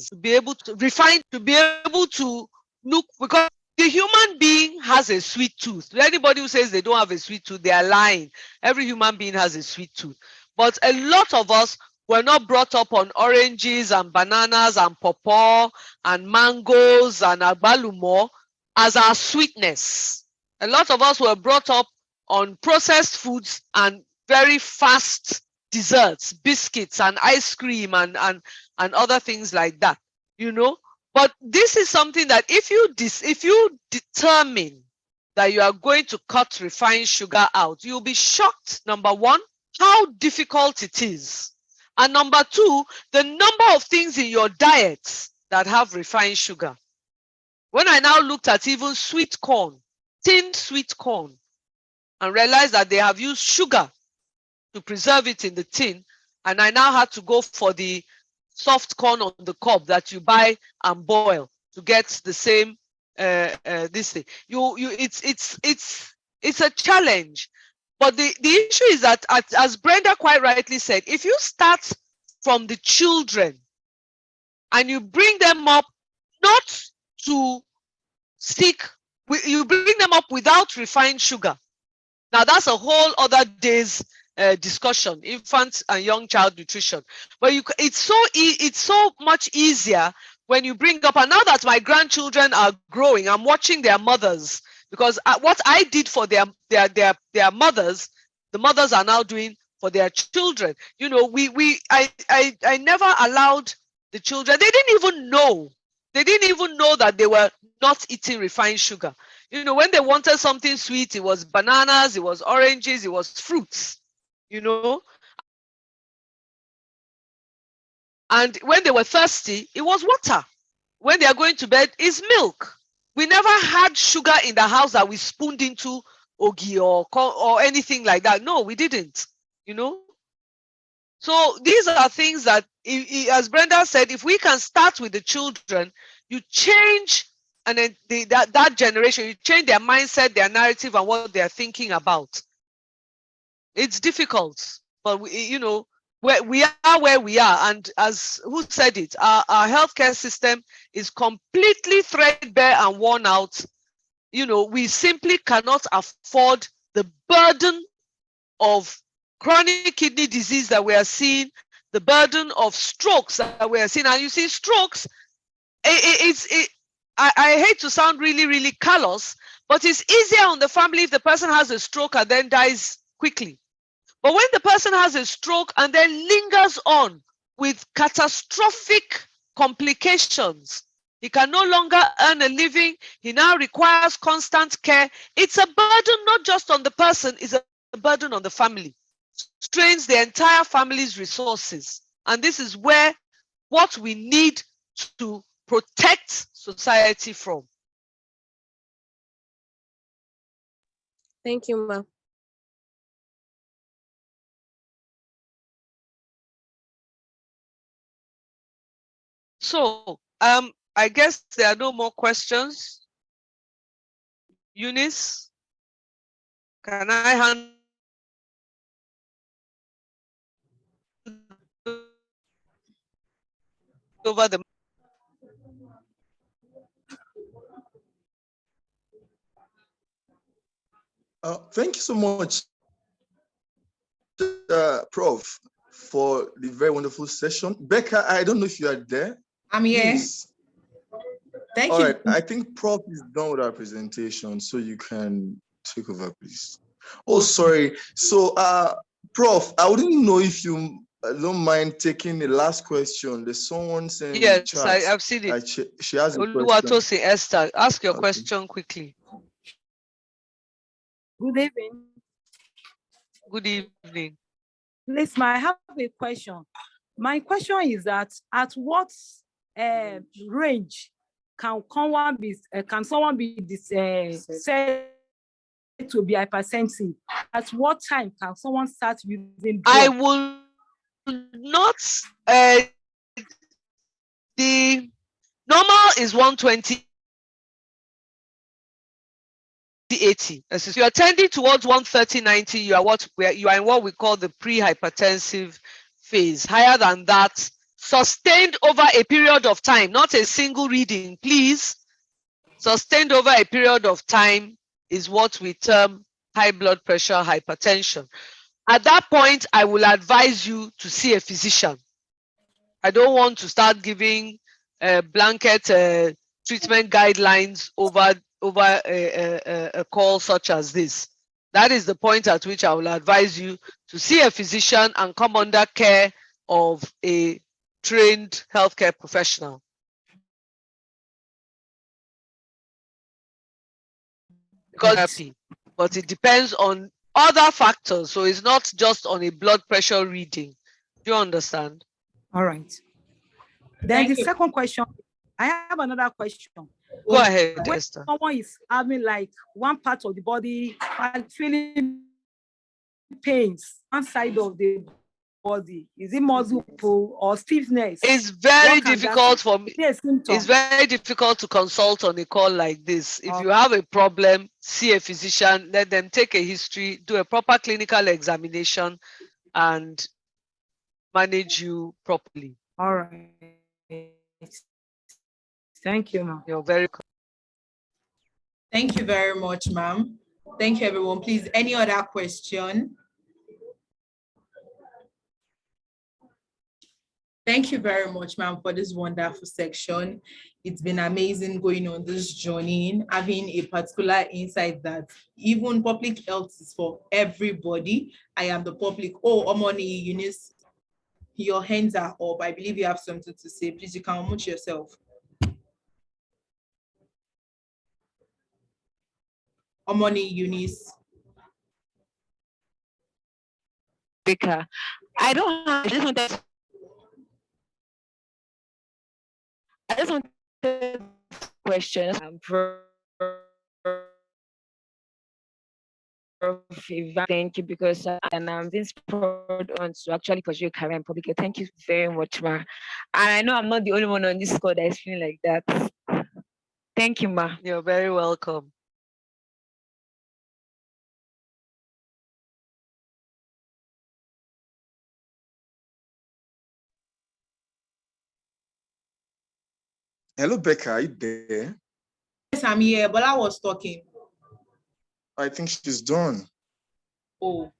to be able to refine, to be able to look, because the human being has a sweet tooth. Anybody who says they don't have a sweet tooth, they are lying. Every human being has a sweet tooth. But a lot of us were not brought up on oranges and bananas and pawpaw and mangoes and agbalumo as our sweetness. A lot of us were brought up on processed foods and very fast desserts, biscuits and ice cream and other things like that, But this is something that if you determine that you are going to cut refined sugar out, you'll be shocked, number one, how difficult it is. And number two, the number of things in your diet that have refined sugar. When I now looked at even sweet corn, tinned sweet corn, and realized that they have used sugar to preserve it in the tin, and I now had to go for the soft corn on the cob that you buy and boil to get the same this thing. It's a challenge. But the issue is that, as Brenda quite rightly said, if you start from the children and you bring them up not to stick, you bring them up without refined sugar. Now that's a whole other day's discussion, infant and young child nutrition. But it's so much easier when you bring up, and now that my grandchildren are growing, I'm watching their mothers, because what I did for their mothers, the mothers are now doing for their children. I never allowed the children, they didn't even know that they were not eating refined sugar. When they wanted something sweet, it was bananas, it was oranges, it was fruits, And when they were thirsty, it was water. When they are going to bed, it's milk. We never had sugar in the house that we spooned into ogi or anything like that. No, we didn't, So these are things that, as Brenda said, if we can start with the children, you change, and then that generation, you change their mindset, their narrative, and what they're thinking about. It's difficult, but we are where we are, and as who said it, our healthcare system is completely threadbare and worn out. We simply cannot afford the burden of chronic kidney disease that we are seeing, the burden of strokes that we are seeing. And you see, strokes, I hate to sound really, really callous, but it's easier on the family if the person has a stroke and then dies quickly. But when the person has a stroke and then lingers on with catastrophic complications, he can no longer earn a living, he now requires constant care. It's a burden not just on the person, it's a burden on the family. Strains the entire family's resources. And this is where what we need to protect society from. Thank you, ma'am. So, I guess there are no more questions. Eunice, can I hand over the... Thank you so much, Prof, for the very wonderful session. Becca, I don't know if you are there. I'm here. Please. Thank All you. right, I think Prof is done with our presentation, so you can take over, please. Oh, sorry. So, Prof, I wouldn't know if you don't mind taking the last question. There's someone saying in the Yes, chat. I've seen it. She has a question. Oluwatosin Esther, ask your Okay. question quickly. Good evening. Good evening. Please, I have a question. My question is that at what range can someone be said to be hypertensive? At what time can someone start using drugs? I will not. The normal is 120. 80. If you are tending towards 130, 90, you are in what we call the pre-hypertensive phase. Higher than that, sustained over a period of time, not a single reading, please. Sustained over a period of time is what we term high blood pressure hypertension. At that point, I will advise you to see a physician. I don't want to start giving blanket treatment guidelines over a call such as this. That is the point at which I will advise you to see a physician and come under care of a trained healthcare professional. But it depends on other factors, so it's not just on a blood pressure reading. Do you understand? All right. Then the second question, I have another question. Go ahead, when Esther. Someone is having like one part of the body feeling pains, one side of the body, is it muscle pull or stiffness? It's very difficult for me. It's very difficult to consult on a call like this. If you have a problem, see a physician, let them take a history, do a proper clinical examination, and manage you properly. All right. Thank you, ma'am. You're very welcome. Thank you very much, ma'am. Thank you, everyone. Please, any other question? Thank you very much, ma'am, for this wonderful section. It's been amazing going on this journey, having a particular insight that even public health is for everybody. I am the public. Oh, Omoni, Eunice, your hands are up. I believe you have something to say. Please, you can unmute yourself. Omoni, Eunice. Baker. I don't have, I just wanted questions. Thank you, because I'm being spurred on to actually pursue a career in public health. Thank you very much, ma. And I know I'm not the only one on this call that is feeling like that. Thank you, ma. You're very welcome. Hello, Becca, are you there? Yes, I'm here, but I was talking. I think she's done. Oh,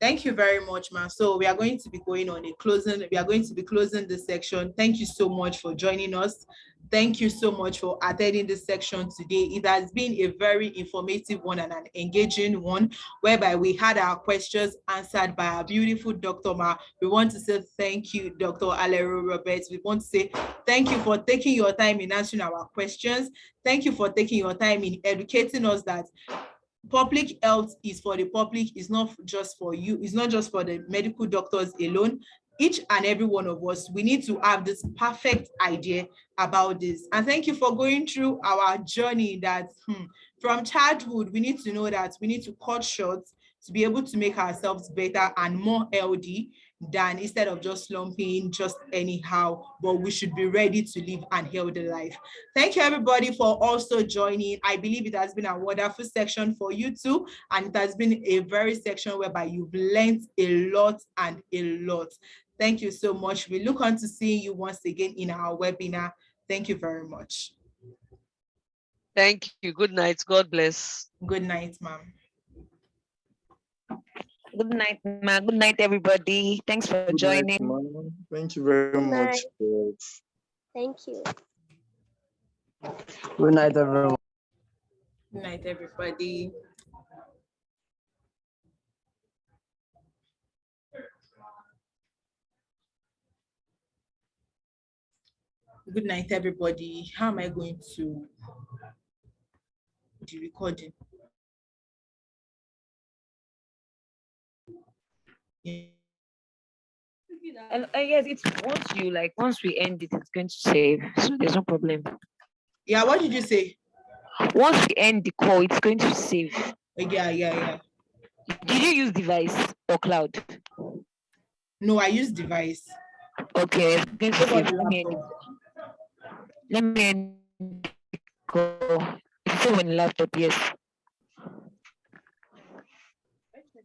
thank you very much, ma'am. So we are going to be going on a closing. We are going to be closing this section. Thank you so much for joining us. Thank you so much for attending this section today. It has been a very informative one and an engaging one, whereby we had our questions answered by our beautiful Dr. Ma. We want to say thank you, Dr. Alero Roberts. We want to say thank you for taking your time in answering our questions. Thank you for taking your time in educating us that public health is for the public, it's not just for you, it's not just for the medical doctors alone. Each and every one of us, we need to have this perfect idea about this. And thank you for going through our journey that from childhood, we need to know that we need to cut short to be able to make ourselves better and more healthy than instead of just slumping just anyhow, but we should be ready to live an healthy life. Thank you everybody for also joining. I believe it has been a wonderful section for you too, and it has been a very section whereby you've learned a lot and a lot. Thank you so much. We look on to seeing you once again in our webinar. Thank you very much. Thank you. Good night. God bless. Good night, ma'am. Good night, ma. Good night, everybody. Thanks for joining. Night, thank you very much. Thank you. Good night, everyone. Good night, everybody. Good night, everybody. How am I going to the recording? Yeah. And yes, it's once we end it, it's going to save. So there's no problem. Yeah, what did you say? Once we end the call, it's going to save. Yeah. Did you use device or cloud? No, I use device. Okay, it's going to save. Let me end the call. It's still on laptop, yes.